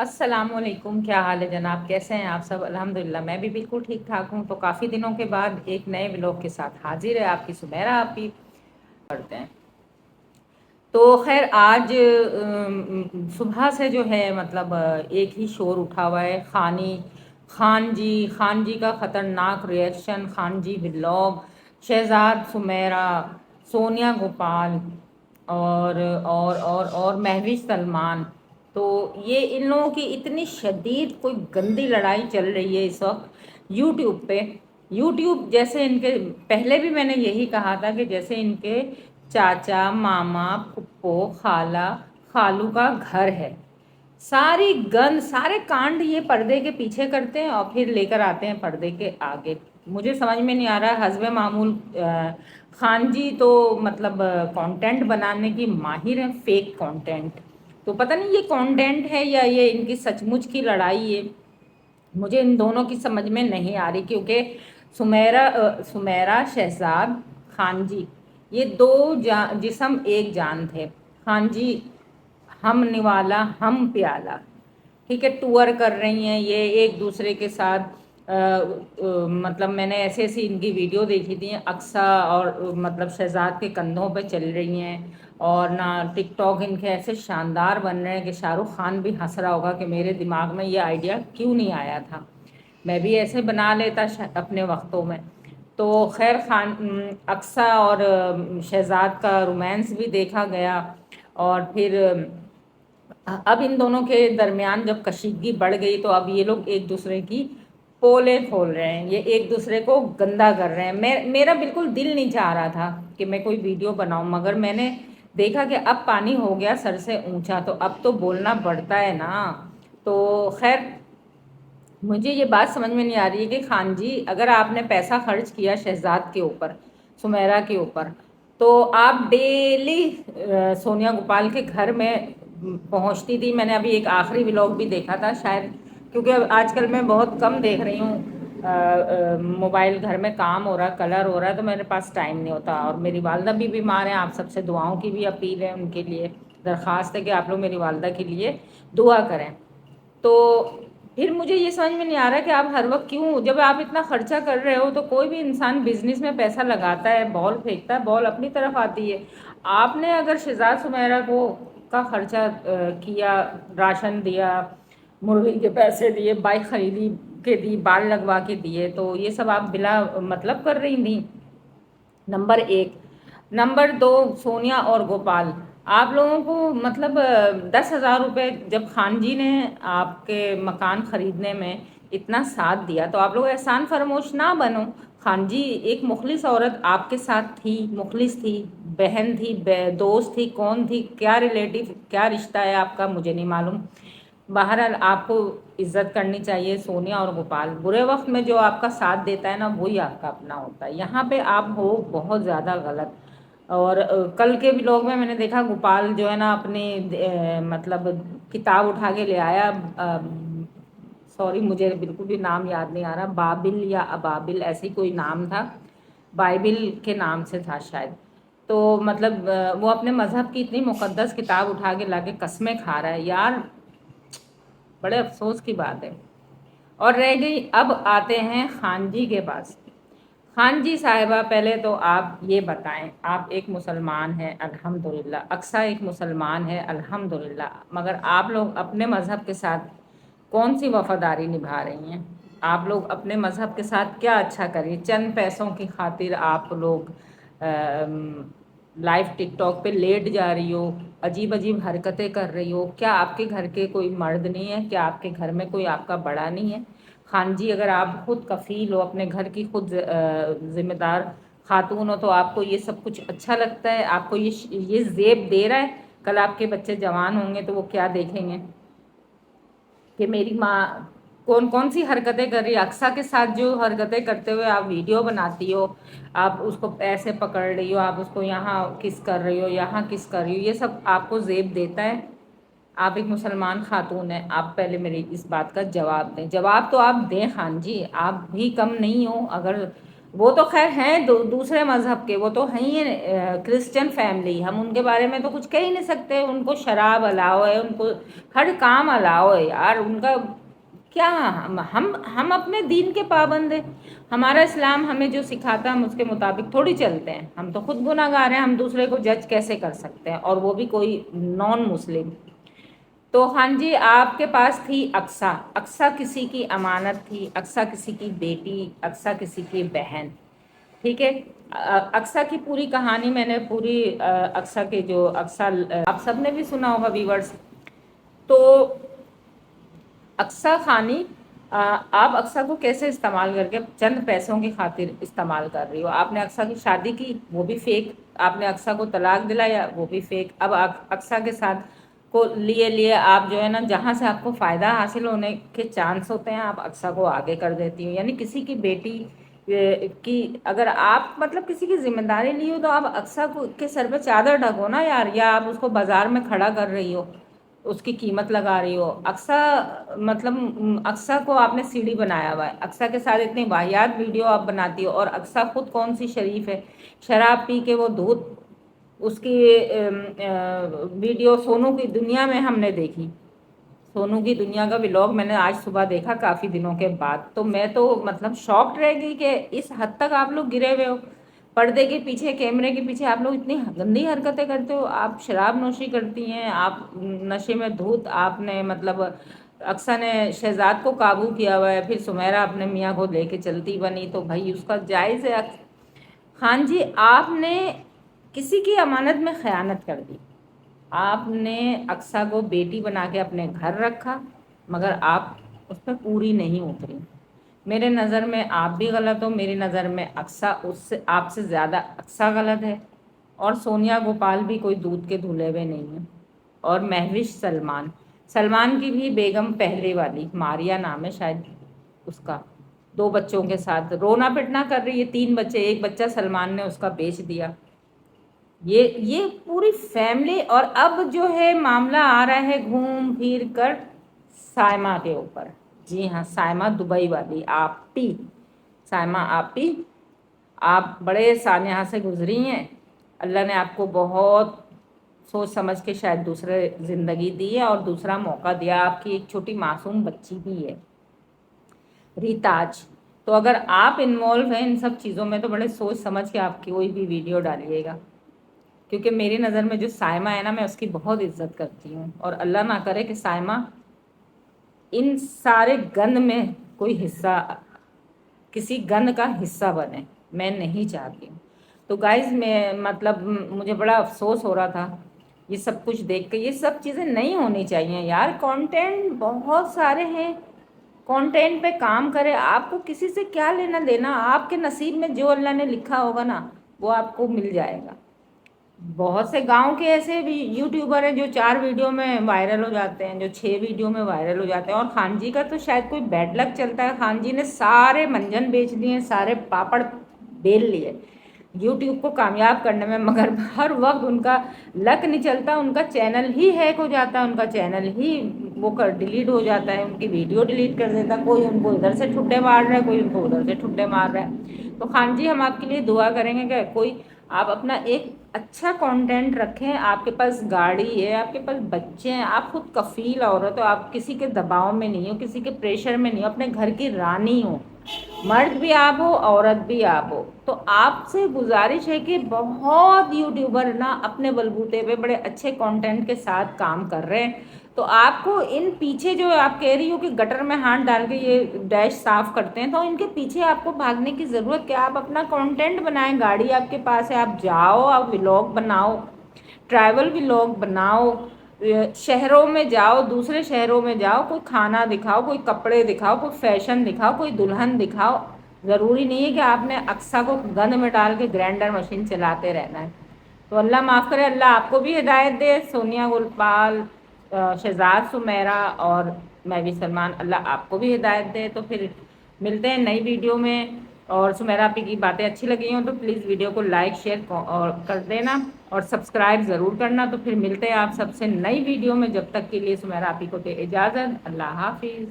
السلام علیکم، کیا حال ہے جناب؟ کیسے ہیں آپ سب؟ الحمدللہ میں بھی بالکل ٹھیک ٹھاک ہوں۔ تو کافی دنوں کے بعد ایک نئے ولاگ کے ساتھ حاضر ہے آپ کی سمیرہ آپ بھی کرتے ہیں۔ تو خیر آج صبح سے جو ہے مطلب ایک ہی شور اٹھا ہوا ہے، خان جی کا خطرناک ریئیکشن، خان جی ولاگ، شہزاد سمیرہ، سونیا گوپال اور مہوش سلمان۔ تو یہ ان لوگوں کی اتنی شدید کوئی گندی لڑائی چل رہی ہے اس وقت یوٹیوب پہ۔ یوٹیوب جیسے ان کے پہلے بھی میں نے یہی کہا تھا کہ جیسے ان کے چاچا ماما پھپھو خالہ خالو کا گھر ہے۔ ساری گند سارے کانڈ یہ پردے کے پیچھے کرتے ہیں اور پھر لے کر آتے ہیں پردے کے آگے۔ مجھے سمجھ میں نہیں آ رہا، حسب معمول خان جی تو مطلب کانٹینٹ بنانے کی ماہر ہیں، فیک کانٹینٹ۔ تو پتہ نہیں یہ کانٹینٹ ہے یا یہ ان کی سچ مچ کی لڑائی ہے، مجھے ان دونوں کی سمجھ میں نہیں آ رہی، کیونکہ سمیرہ شہزاد خان جی یہ دو جسم ایک جان تھے۔ خان جی ہم نوالا ہم پیالہ، ٹھیک ہے، ٹور کر رہی ہیں یہ ایک دوسرے کے ساتھ۔ مطلب میں نے ایسی ان کی ویڈیو دیکھی تھی، اقصیٰ اور مطلب شہزاد کے کندھوں پہ چل رہی ہیں، اور نہ ٹک ٹاک ان کے ایسے شاندار بن رہے ہیں کہ شاہ رخ خان بھی ہنس رہا ہوگا کہ میرے دماغ میں یہ آئیڈیا کیوں نہیں آیا تھا، میں بھی ایسے بنا لیتا اپنے وقتوں میں۔ تو خیر اقصیٰ اور شہزاد کا رومانس بھی دیکھا گیا، اور پھر اب ان دونوں کے درمیان جب کشیدگی بڑھ گئی تو اب یہ لوگ ایک دوسرے کی پولے کھول رہے ہیں، یہ ایک دوسرے کو گندا کر رہے ہیں۔ میرا بالکل دل نہیں چاہ رہا تھا کہ میں کوئی ویڈیو بناؤں، مگر میں نے دیکھا کہ اب پانی ہو گیا سر سے اونچا، تو اب تو بولنا پڑتا ہے نا۔ تو خیر مجھے یہ بات سمجھ میں نہیں آ رہی ہے کہ خان جی اگر آپ نے پیسہ خرچ کیا شہزاد کے اوپر، سمیرہ کے اوپر، تو آپ ڈیلی سونیا گوپال کے گھر میں پہنچتی تھی۔ میں نے ابھی ایک آخری ولاگ بھی دیکھا تھا شاید، کیونکہ آج کل میں بہت کم دیکھ رہی ہوں، موبائل گھر میں کام ہو رہا ہے، کلر ہو رہا ہے، تو میرے پاس ٹائم نہیں ہوتا، اور میری والدہ بھی بیمار ہیں۔ آپ سب سے دعاؤں کی بھی اپیل ہے، ان کے لیے درخواست ہے کہ آپ لوگ میری والدہ کے لیے دعا کریں۔ تو پھر مجھے یہ سمجھ میں نہیں آ رہا کہ آپ ہر وقت کیوں، جب آپ اتنا خرچہ کر رہے ہو تو کوئی بھی انسان بزنس میں پیسہ لگاتا ہے، بال پھینکتا ہے، بال اپنی طرف آتی ہے۔ آپ نے اگر شہزاد سمیرہ کو کا خرچہ کیا، راشن دیا، مرغی کے پیسے دیے، بائک خریدی کے دی، بال لگوا کے دیے، تو یہ سب آپ بلا مطلب کر رہی تھیں، نمبر ایک۔ نمبر دو، سونیا اور گوپال، آپ لوگوں کو مطلب 10,000 روپے جب خان جی نے آپ کے مکان خریدنے میں اتنا ساتھ دیا، تو آپ لوگ احسان فراموش نہ بنو۔ خان جی ایک مخلص عورت آپ کے ساتھ تھی، مخلص تھی، بہن تھی، دوست تھی، کون تھی، کیا ریلیٹیو، کیا رشتہ ہے آپ کا مجھے نہیں معلوم۔ بہرحال آپ کو عزت کرنی چاہیے سونیا اور گوپال، برے وقت میں جو آپ کا ساتھ دیتا ہے نا وہی آپ کا اپنا ہوتا ہے، یہاں پہ آپ ہو بہت زیادہ غلط۔ اور کل کے ولاگ میں نے دیکھا گوپال جو ہے نا اپنی مطلب کتاب اٹھا کے لے آیا، سوری مجھے بالکل بھی نام یاد نہیں آ رہا، بابل یا ابابل ایسے ہی کوئی نام تھا، بائبل کے نام سے تھا شاید۔ تو مطلب وہ اپنے مذہب کی اتنی مقدس کتاب اٹھا کے لا کے قسمیں کھا رہا ہے یار، بڑے افسوس کی بات ہے۔ اور رہ گئی، اب آتے ہیں خان جی کے پاس۔ خان جی صاحبہ، پہلے تو آپ یہ بتائیں، آپ ایک مسلمان ہیں الحمدللہ، اقصیٰ ایک مسلمان ہے الحمدللہ، مگر آپ لوگ اپنے مذہب کے ساتھ کون سی وفاداری نبھا رہی ہیں؟ آپ لوگ اپنے مذہب کے ساتھ کیا اچھا کریے؟ چند پیسوں کی خاطر آپ لوگ لائیو ٹک ٹاک پہ لیٹ جا رہی ہو، عجیب عجیب حرکتیں کر رہی ہو، کیا آپ کے گھر کے کوئی مرد نہیں ہے؟ کیا آپ کے گھر میں کوئی آپ کا بڑا نہیں ہے؟ خان جی اگر آپ خود کفیل ہو، اپنے گھر کی خود ذمہ دار خاتون ہو، تو آپ کو یہ سب کچھ اچھا لگتا ہے؟ آپ کو یہ زیب دے رہا ہے؟ کل آپ کے بچے جوان ہوں گے تو وہ کیا دیکھیں گے کہ میری ماں کون کون سی حرکتیں کر رہی ہے؟ اقصیٰ کے ساتھ جو حرکتیں کرتے ہوئے آپ ویڈیو بناتی ہو، آپ اس کو ایسے پکڑ رہی ہو، آپ اس کو یہاں کس کر رہی ہو، یہاں کس کر رہی ہو، یہ سب آپ کو زیب دیتا ہے؟ آپ ایک مسلمان خاتون ہیں، آپ پہلے میری اس بات کا جواب دیں، جواب تو آپ دیں خان جی، آپ بھی کم نہیں ہو۔ اگر وہ تو خیر ہیں دوسرے مذہب کے، وہ تو ہیں ہی کرسچن فیملی، ہم ان کے بارے میں تو کچھ کہہ ہی نہیں سکتے. ان کو شراب الاؤ ہے، ان کو ہر کام الاؤ ہے یار. ان کا کیا، ہم اپنے دین کے پابند ہیں. ہمارا اسلام ہمیں جو سکھاتا ہے ہم اس کے مطابق تھوڑی چلتے ہیں. ہم تو خود گناہ گار ہیں، ہم دوسرے کو جج کیسے کر سکتے ہیں، اور وہ بھی کوئی نان مسلم. تو ہاں جی، آپ کے پاس تھی اقصیٰ. اقصیٰ کسی کی امانت تھی، اقصیٰ کسی کی بیٹی، اقصیٰ کسی کی بہن. ٹھیک ہے. اقصیٰ کی پوری کہانی میں نے پوری اقصیٰ کے جو اقصیٰ آپ سب نے بھی سنا ہوگا ویورز. تو اقصیٰ خانی، آپ اقصیٰ کو کیسے استعمال کر کے چند پیسوں کی خاطر استعمال کر رہی ہو. آپ نے اقصیٰ کی شادی کی، وہ بھی فیک. آپ نے اقصیٰ کو طلاق دلایا، وہ بھی فیک. اب اقصیٰ کے ساتھ کو لیے آپ جو ہے نا، جہاں سے آپ کو فائدہ حاصل ہونے کے چانس ہوتے ہیں، آپ اقصیٰ کو آگے کر دیتی ہوں. یعنی کسی کی بیٹی کی اگر آپ مطلب کسی کی ذمہ داری لی ہو تو آپ اقصیٰ کے سر پہ چادر ڈھکو نا یار. یا آپ اس کو بازار میں کھڑا کر رہی ہو، اس کی قیمت لگا رہی ہو. اقصیٰ مطلب اقصیٰ کو آپ نے سیڑھی بنایا ہوا ہے. اقصیٰ کے ساتھ اتنی واہیات ویڈیو آپ بناتی ہو، اور اقصیٰ خود کون سی شریف ہے. شراب پی کے وہ دودھ، اس کی ویڈیو سونو کی دنیا میں ہم نے دیکھی. سونو کی دنیا کا ولاگ میں نے آج صبح دیکھا کافی دنوں کے بعد. تو میں تو مطلب شاکڈ رہ گئی کہ اس حد تک آپ لوگ گرے ہوئے ہو. پردے کے پیچھے، کیمرے کے پیچھے آپ لوگ اتنی گندی حرکتیں کرتے ہو. آپ شراب نوشی کرتی ہیں، آپ نشے میں دھت. آپ نے مطلب اقصیٰ نے شہزاد کو قابو کیا ہوا ہے، پھر سمیرہ اپنے میاں کو لے کے چلتی بنی. تو بھائی اس کا جائز ہے. خان جی، آپ نے کسی کی امانت میں خیانت کر دی. آپ نے اقصیٰ کو بیٹی بنا کے اپنے گھر رکھا، مگر آپ اس پہ پوری نہیں اتری. میرے نظر میں آپ بھی غلط ہو. میری نظر میں اقصیٰ اس سے، آپ سے زیادہ اقصیٰ غلط ہے. اور سونیا گوپال بھی کوئی دودھ کے دھلے ہوئے نہیں ہیں. اور مہوش سلمان کی بھی بیگم پہلے والی، ماریا نام ہے شاید اس کا، 2 بچوں کے ساتھ رونا پٹنا کر رہی ہے. 3 بچے، ایک بچہ سلمان نے اس کا بیچ دیا. یہ پوری فیملی. اور اب جو ہے معاملہ آ رہا ہے گھوم پھر کر سائمہ کے اوپر. جی ہاں، سائمہ دبئی والی آپی. سائمہ آپی، آپ بڑے سانحہ سے گزری ہیں. اللہ نے آپ کو بہت سوچ سمجھ کے شاید دوسرے زندگی دی ہے اور دوسرا موقع دیا. آپ کی ایک چھوٹی معصوم بچی بھی ہے، ریتاج. تو اگر آپ انوالو ہیں ان سب چیزوں میں تو بڑے سوچ سمجھ کے آپ کی کوئی بھی ویڈیو ڈالیے گا. کیونکہ میری نظر میں جو سائمہ ہے نا، میں اس کی بہت عزت کرتی ہوں. اور اللہ نہ کرے کہ سائمہ ان سارے گند میں کوئی حصہ، کسی گند کا حصہ بنے. میں نہیں چاہتی ہوں. تو گائز، میں مطلب مجھے بڑا افسوس ہو رہا تھا یہ سب کچھ دیکھ کے. یہ سب چیزیں نہیں ہونی چاہیے یار. کانٹینٹ بہت سارے ہیں، کانٹینٹ پہ کام کرے. آپ کو کسی سے کیا لینا دینا. آپ کے نصیب میں جو اللہ نے لکھا ہوگا نا، وہ آپ کو مل جائے گا. بہت سے گاؤں کے ایسے بھی یوٹیوبر ہیں جو 4 ویڈیو میں وائرل ہو جاتے ہیں، جو 6 ویڈیو میں وائرل ہو جاتے ہیں. اور خان جی کا تو شاید کوئی بیڈ لک چلتا ہے. خان جی نے سارے منجن بیچ دیے، سارے پاپڑ بیل لیے یوٹیوب کو کامیاب کرنے میں، مگر ہر وقت ان کا لک نہیں چلتا. ان کا چینل ہی ہیک ہو جاتا ہے، ان کا چینل ہی وہ ڈیلیٹ ہو جاتا ہے، ان کی ویڈیو ڈیلیٹ کر دیتا ہے. کوئی ان کو ادھر سے ٹھڈے مار رہا ہے، کوئی ان کو ادھر سے ٹھڈے مار رہا ہے. تو خان جی، ہم آپ کے لیے دعا کریں گے کہ کوئی آپ اپنا ایک اچھا کانٹینٹ رکھیں. آپ کے پاس گاڑی ہے، آپ کے پاس بچے ہیں، آپ خود کفیل عورت ہو. آپ کسی کے دباؤ میں نہیں ہو، کسی کے پریشر میں نہیں ہو، اپنے گھر کی رانی ہو. مرد بھی آپ ہو، عورت بھی آپ ہو. تو آپ سے گزارش ہے کہ بہت یوٹیوبر نا اپنے بلبوتے پہ بڑے اچھے کانٹینٹ کے ساتھ کام کر رہے ہیں. تو آپ کو ان پیچھے جو آپ کہہ رہی ہو کہ گٹر میں ہاتھ ڈال کے یہ ڈیش صاف کرتے ہیں، تو ان کے پیچھے آپ کو بھاگنے کی ضرورت کیا. آپ اپنا کانٹینٹ بنائیں. گاڑی آپ کے پاس ہے، آپ جاؤ، آپ ولاگ بناؤ، ٹریول ولاگ بناؤ. شہروں میں جاؤ، دوسرے شہروں میں جاؤ، کوئی کھانا دکھاؤ، کوئی کپڑے دکھاؤ، کوئی فیشن دکھاؤ، کوئی دلہن دکھاؤ. ضروری نہیں ہے کہ آپ نے اقصیٰ کو گند میں ڈال کے گرینڈر مشین چلاتے رہنا ہے. تو اللہ معاف کرے. اللہ آپ کو بھی ہدایت دے. سونیا گوپال، شہزاد سمیرہ اور مہوش سلمان، اللہ آپ کو بھی ہدایت دے. تو پھر ملتے ہیں نئی ویڈیو میں. اور سمیرہ آپی کی باتیں اچھی لگی ہوں تو پلیز ویڈیو کو لائک شیئر اور کر دینا، اور سبسکرائب ضرور کرنا. تو پھر ملتے ہیں آپ سب سے نئی ویڈیو میں. جب تک کے لیے سمیرہ آپی کو دے اجازت. اللہ حافظ.